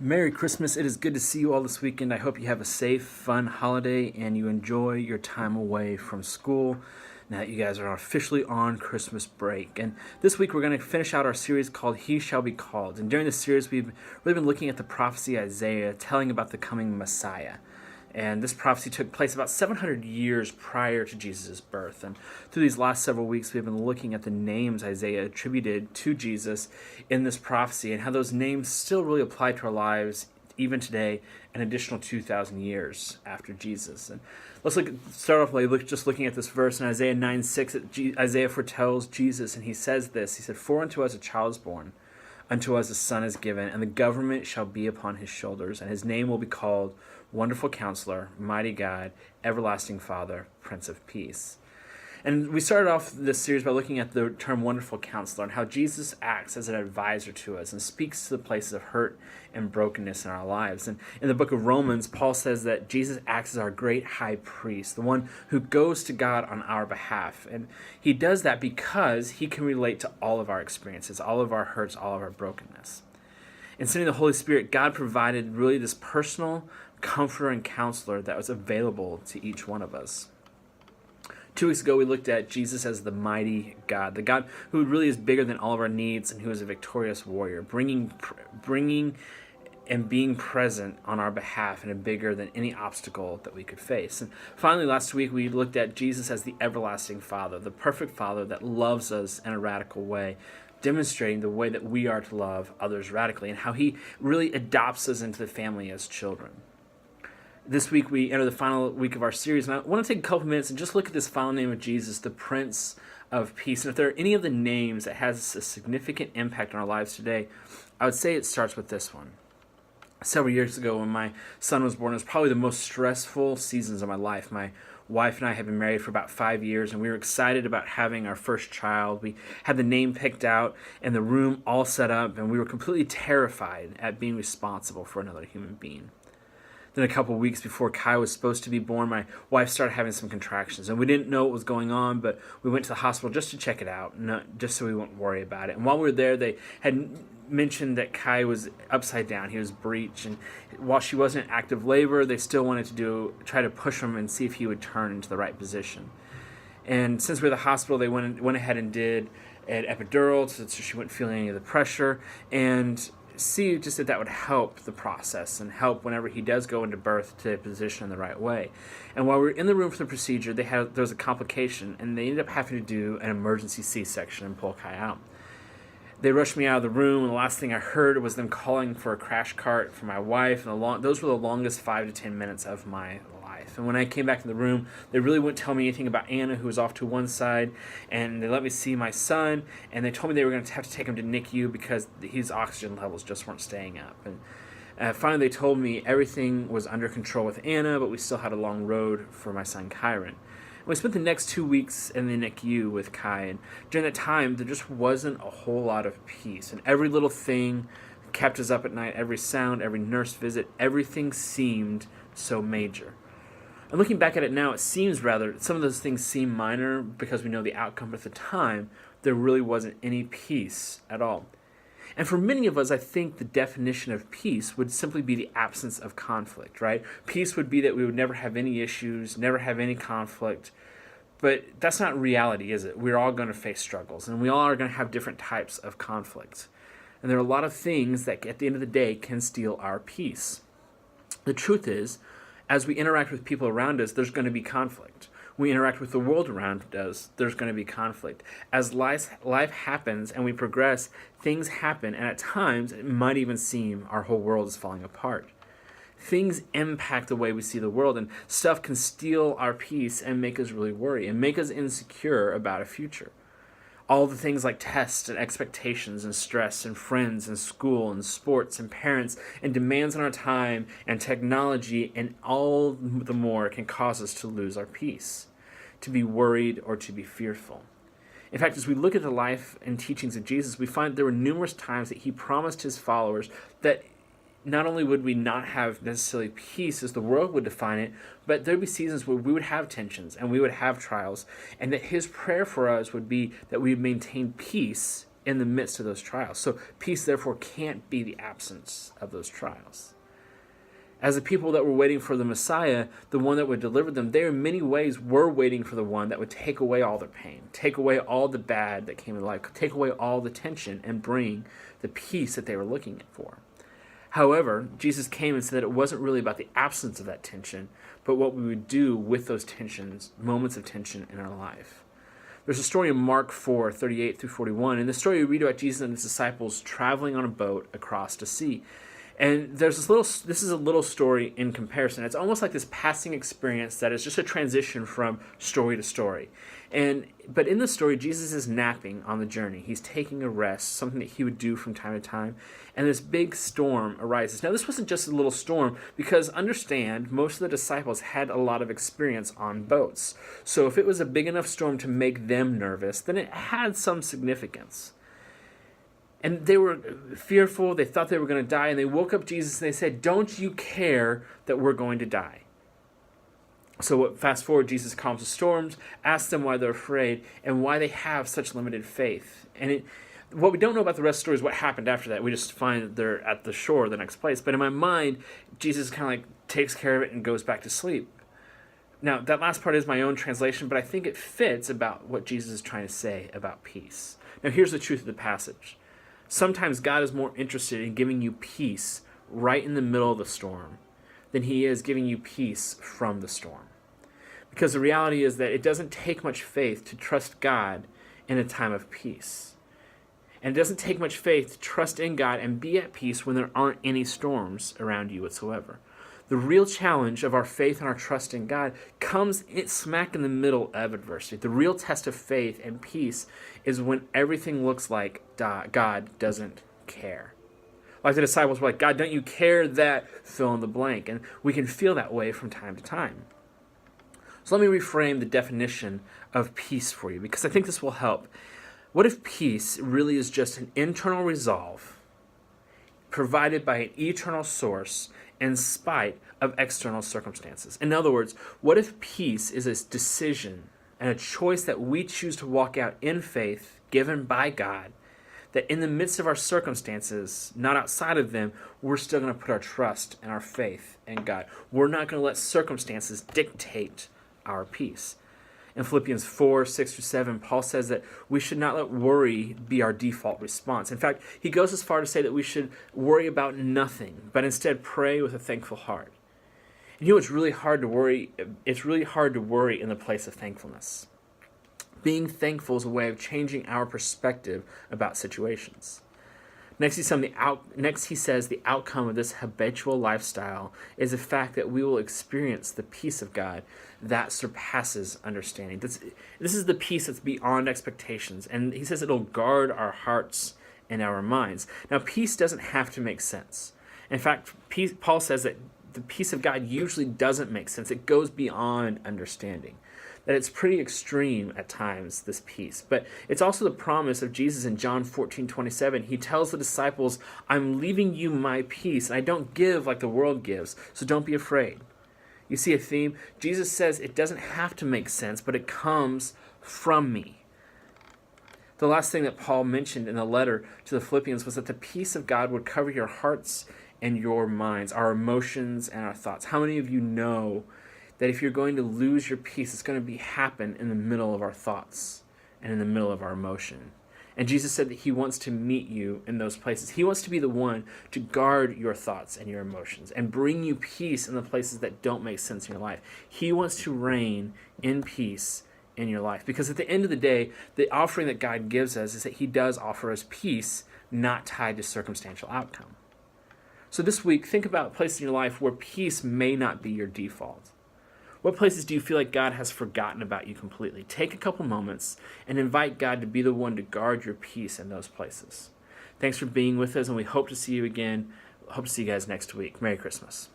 Merry Christmas. It is good to see you all this weekend. I hope you have a safe, fun holiday and you enjoy your time away from school now that you guys are officially on Christmas break. And this week we're going to finish out our series called He Shall Be Called. And during this series we've really been looking at the prophecy Isaiah telling about the coming Messiah. And this prophecy took place about 700 years prior to Jesus' birth. And through these last several weeks, we've been looking at the names Isaiah attributed to Jesus in this prophecy and how those names still really apply to our lives even today, an additional 2,000 years after Jesus. And start off by just looking at this verse in Isaiah 9:6. Isaiah foretells Jesus, and he says this. He said, "For unto us a child is born, unto us a son is given, and the government shall be upon his shoulders, and his name will be called Wonderful Counselor, Mighty God, Everlasting Father, Prince of Peace." And we started off this series by looking at the term Wonderful Counselor and how Jesus acts as an advisor to us and speaks to the places of hurt and brokenness in our lives. And in the book of Romans, Paul says that Jesus acts as our great high priest, the one who goes to God on our behalf. And he does that because he can relate to all of our experiences, all of our hurts, all of our brokenness. In sending the Holy Spirit, God provided really this personal comforter and counselor that was available to each one of us. 2 weeks ago, we looked at Jesus as the mighty God, the God who really is bigger than all of our needs and who is a victorious warrior, bringing and being present on our behalf and bigger than any obstacle that we could face. And finally, last week, we looked at Jesus as the everlasting Father, the perfect Father that loves us in a radical way, demonstrating the way that we are to love others radically and how he really adopts us into the family as children. This week we enter the final week of our series, and I want to take a couple minutes and just look at this final name of Jesus, the Prince of Peace. And if there are any of the names that has a significant impact on our lives today, I would say it starts with this one. Several years ago when my son was born, it was probably the most stressful seasons of my life. My wife and I had been married for about 5 years, and we were excited about having our first child. We had the name picked out and the room all set up, and we were completely terrified at being responsible for another human being. Then a couple of weeks before Kai was supposed to be born, my wife started having some contractions, and we didn't know what was going on, but we went to the hospital just to check it out, just so we wouldn't worry about it. And while we were there, they had mentioned that Kai was upside down. He was breech, and while she wasn't in active labor, they still wanted to try to push him and see if he would turn into the right position. And since we were at the hospital, they went ahead and did an epidural so she wouldn't feel any of the pressure, and see just that would help the process and help whenever he does go into birth to position in the right way. And while we were in the room for the procedure, there was a complication, and they ended up having to do an emergency C-section and pull Kai out. They rushed me out of the room, and the last thing I heard was them calling for a crash cart for my wife, and those were the longest 5 to 10 minutes of my life. And when I came back in the room, they really wouldn't tell me anything about Anna, who was off to one side, and they let me see my son, and they told me they were going to have to take him to NICU because his oxygen levels just weren't staying up. And finally, they told me everything was under control with Anna, but we still had a long road for my son, Kyron. We spent the next 2 weeks in the NICU with Kai, and during that time, there just wasn't a whole lot of peace. And every little thing kept us up at night, every sound, every nurse visit, everything seemed so major. And looking back at it now, some of those things seem minor because we know the outcome, but at the time, there really wasn't any peace at all. And for many of us, I think the definition of peace would simply be the absence of conflict, right? Peace would be that we would never have any issues, never have any conflict. But that's not reality, is it? We're all going to face struggles, and we all are going to have different types of conflict. And there are a lot of things that, at the end of the day, can steal our peace. The truth is, as we interact with people around us, there's going to be conflict. We interact with the world around us, there's going to be conflict. As life happens and we progress, things happen, and at times it might even seem our whole world is falling apart. Things impact the way we see the world, and stuff can steal our peace and make us really worry and make us insecure about a future. All the things like tests and expectations and stress and friends and school and sports and parents and demands on our time and technology and all the more can cause us to lose our peace, to be worried or to be fearful. In fact, as we look at the life and teachings of Jesus, we find there were numerous times that he promised his followers that not only would we not have necessarily peace as the world would define it, but there'd be seasons where we would have tensions and we would have trials, and that his prayer for us would be that we would maintain peace in the midst of those trials. So peace, therefore, can't be the absence of those trials. As the people that were waiting for the Messiah, the one that would deliver them, they in many ways were waiting for the one that would take away all their pain, take away all the bad that came in life, take away all the tension, and bring the peace that they were looking for. However, Jesus came and said that it wasn't really about the absence of that tension, but what we would do with those tensions, moments of tension in our life. There's a story in Mark 4:38-41. In the story, we read about Jesus and his disciples traveling on a boat across the sea. And this is a little story in comparison. It's almost like this passing experience that is just a transition from story to story. But in the story, Jesus is napping on the journey. He's taking a rest, something that he would do from time to time. And this big storm arises. Now, this wasn't just a little storm, because understand, most of the disciples had a lot of experience on boats. So if it was a big enough storm to make them nervous, then it had some significance. And they were fearful. They thought they were going to die. And they woke up Jesus and they said, "Don't you care that we're going to die?" So fast forward, Jesus calms the storms, asks them why they're afraid, and why they have such limited faith. And what we don't know about the rest of the story is what happened after that. We just find that they're at the shore, the next place. But in my mind, Jesus kind of like takes care of it and goes back to sleep. Now, that last part is my own translation, but I think it fits about what Jesus is trying to say about peace. Now, here's the truth of the passage. Sometimes God is more interested in giving you peace right in the middle of the storm than he is giving you peace from the storm. Because the reality is that it doesn't take much faith to trust God in a time of peace. And it doesn't take much faith to trust in God and be at peace when there aren't any storms around you whatsoever. The real challenge of our faith and our trust in God comes smack in the middle of adversity. The real test of faith and peace is when everything looks like God doesn't care. Like the disciples were like, "God, don't you care that," fill in the blank. And we can feel that way from time to time. So let me reframe the definition of peace for you, because I think this will help. What if peace really is just an internal resolve provided by an eternal source in spite of external circumstances? In other words, what if peace is a decision and a choice that we choose to walk out in faith given by God, that in the midst of our circumstances, not outside of them, we're still going to put our trust and our faith in God. We're not going to let circumstances dictate our peace. In Philippians 4:6-7, Paul says that we should not let worry be our default response. In fact, he goes as far to say that we should worry about nothing, but instead pray with a thankful heart. And you know, it's really hard to worry. It's really hard to worry in the place of thankfulness. Being thankful is a way of changing our perspective about situations. Next, he says the outcome of this habitual lifestyle is the fact that we will experience the peace of God that surpasses understanding. This is the peace that's beyond expectations. And he says it'll guard our hearts and our minds. Now, peace doesn't have to make sense. In fact, Paul says that the peace of God usually doesn't make sense. It goes beyond understanding. That it's pretty extreme at times, this peace. But it's also the promise of Jesus in John 14:27. He tells the disciples, "I'm leaving you my peace, and I don't give like the world gives, so don't be afraid." You see a theme? Jesus says it doesn't have to make sense, but it comes from me. The last thing that Paul mentioned in the letter to the Philippians was that the peace of God would cover your hearts and your minds, our emotions and our thoughts. How many of you know that if you're going to lose your peace, it's going to happen in the middle of our thoughts and in the middle of our emotion? And Jesus said that he wants to meet you in those places. He wants to be the one to guard your thoughts and your emotions and bring you peace in the places that don't make sense in your life. He wants to reign in peace in your life. Because at the end of the day, the offering that God gives us is that he does offer us peace, not tied to circumstantial outcome. So this week, think about places in your life where peace may not be your default. What places do you feel like God has forgotten about you completely? Take a couple moments and invite God to be the one to guard your peace in those places. Thanks for being with us, and we hope to see you again. Hope to see you guys next week. Merry Christmas.